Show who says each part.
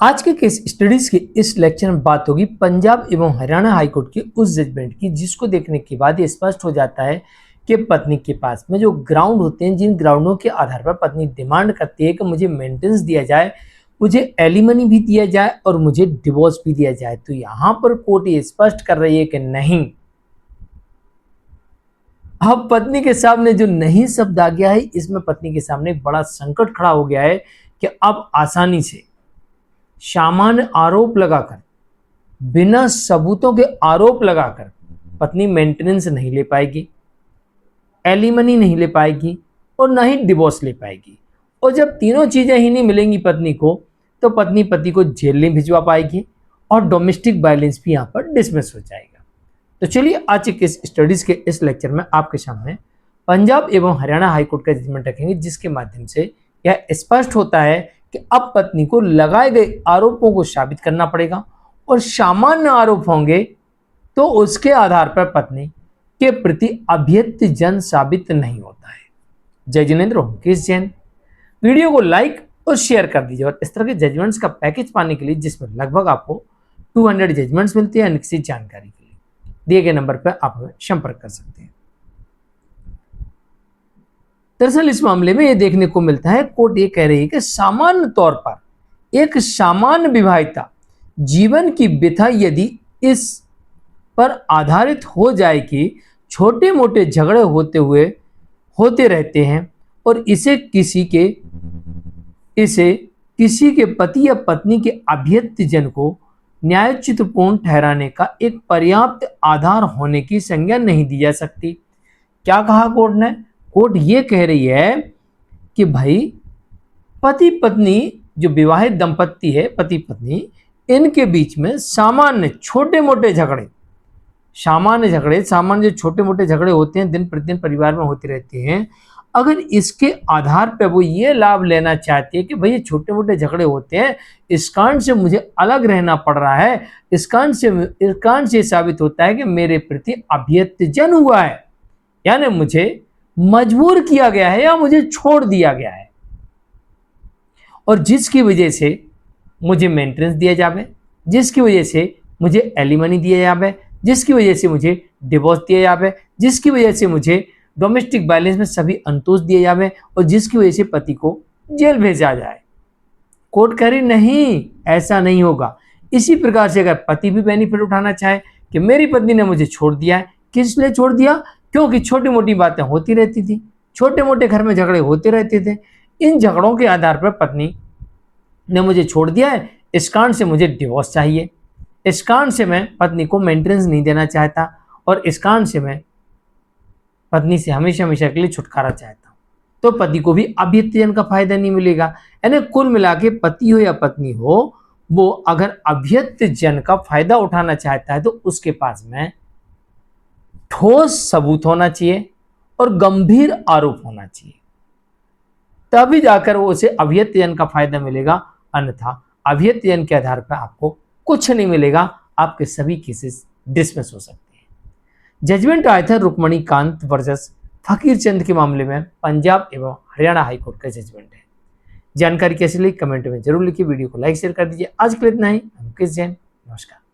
Speaker 1: आज के case studies के इस लेक्चर में बात होगी पंजाब एवं हरियाणा हाईकोर्ट के उस जजमेंट की जिसको देखने के बाद ये स्पष्ट हो जाता है कि पत्नी के पास में जो ग्राउंड होते हैं, जिन ग्राउंडों के आधार पर पत्नी डिमांड करती है कि मुझे मेंटेनेंस दिया जाए, मुझे एलिमनी भी दिया जाए और मुझे डिवोर्स भी दिया जाए, तो यहाँ पर कोर्ट ये स्पष्ट कर रही है कि नहीं। अब पत्नी के सामने जो नहीं शब्द आ गया है, इसमें पत्नी के सामने एक बड़ा संकट खड़ा हो गया है कि अब आसानी से सामान्य आरोप लगाकर, बिना सबूतों के आरोप लगाकर पत्नी मेंटेनेंस नहीं ले पाएगी, एलिमनी नहीं ले पाएगी और ना ही डिवोर्स ले पाएगी। और जब तीनों चीजें ही नहीं मिलेंगी पत्नी को, तो पत्नी पति को जेल नहीं भिजवा पाएगी और डोमेस्टिक वायलेंस भी यहाँ पर डिसमिस हो जाएगा। तो चलिए आज के स्टडीज के इस लेक्चर में आपके सामने पंजाब एवं हरियाणा हाईकोर्ट का जजमेंट रखेंगे, जिसके माध्यम से यह स्पष्ट होता है कि अब पत्नी को लगाए गए आरोपों को साबित करना पड़ेगा और सामान्य आरोप होंगे तो उसके आधार पर पत्नी के प्रति अभ्यक्त जन साबित नहीं होता है। जय जिनेंद्र, केस जैन। वीडियो को लाइक और शेयर कर दीजिए और इस तरह के जजमेंट्स का पैकेज पाने के लिए, जिसमें लगभग आपको 200 जजमेंट्स मिलती है, किसी जानकारी के लिए दिए गए नंबर पर आप संपर्क कर सकते हैं। दरअसल इस मामले में यह देखने को मिलता है, कोर्ट ये कह रही है कि सामान्य तौर पर एक सामान्य विवाहिता जीवन की व्यथा यदि इस पर आधारित हो जाए कि छोटे मोटे झगड़े होते रहते हैं और इसे किसी के पति या पत्नी के अभ्यक्त जन को न्यायोचितपूर्ण ठहराने का एक पर्याप्त आधार होने की संज्ञा नहीं दी जा सकती। क्या कहा कोर्ट ने? कोर्ट ये कह रही है कि भाई पति पत्नी जो विवाहित दंपत्ति है, पति पत्नी, इनके बीच में सामान्य छोटे मोटे झगड़े, सामान्य जो छोटे मोटे झगड़े होते हैं, दिन प्रतिदिन परिवार में होते रहते हैं, अगर इसके आधार पर वो ये लाभ लेना चाहते हैं कि भाई ये छोटे मोटे झगड़े होते हैं, इस कारण से मुझे अलग रहना पड़ रहा है, इस कारण से साबित होता है कि मेरे प्रति अभ्यक्त जन हुआ है, यानी मुझे मजबूर किया गया है या मुझे छोड़ दिया गया है, और जिसकी वजह से मुझे मेंटेनेंस दिया जाए, जिसकी वजह से मुझे एलिमनी दिया जाए, जिसकी वजह से मुझे डिवोर्स दिया जाए, जिसकी वजह से मुझे डोमेस्टिक वायलेंस में सभी अंतोष दिए जाए और जिसकी वजह से पति को जेल भेजा जाए। कोर्ट कह रही नहीं, ऐसा नहीं होगा। इसी प्रकार से अगर पति भी बेनिफिट उठाना चाहे कि मेरी पत्नी ने मुझे छोड़ दिया है, किस लिए छोड़ दिया? क्योंकि छोटी मोटी बातें होती रहती थी, छोटे मोटे घर में झगड़े होते रहते थे, इन झगड़ों के आधार पर पत्नी ने मुझे छोड़ दिया है, इस कारण से मुझे डिवोर्स चाहिए, इस कारण से मैं पत्नी को मेंटेनेंस नहीं देना चाहता और इस कारण से मैं पत्नी से हमेशा हमेशा के लिए छुटकारा चाहता हूं, तो पति को भी अभ्यक्त जन का फायदा नहीं मिलेगा। यानी कुल मिला के पति हो या पत्नी हो, वो अगर अभ्यक्त जन का फायदा उठाना चाहता है तो उसके पास में ठोस सबूत होना चाहिए और गंभीर आरोप होना चाहिए, तभी जाकर वो उसे अभ्यक्त जन का फायदा मिलेगा, अन्यथा अभ्यक्त जन के आधार पर आपको कुछ नहीं मिलेगा, आपके सभी केसेस डिसमिस हो सकते हैं। जजमेंट आया था रुक्मणी कांत वर्सेस फकीर चंद के मामले में, पंजाब एवं हरियाणा हाईकोर्ट का जजमेंट है। जानकारी कैसी लगी कमेंट में जरूर लिखिए, वीडियो को लाइक शेयर कर दीजिए। आज के लिए इतना ही। हम केस जैन, नमस्कार।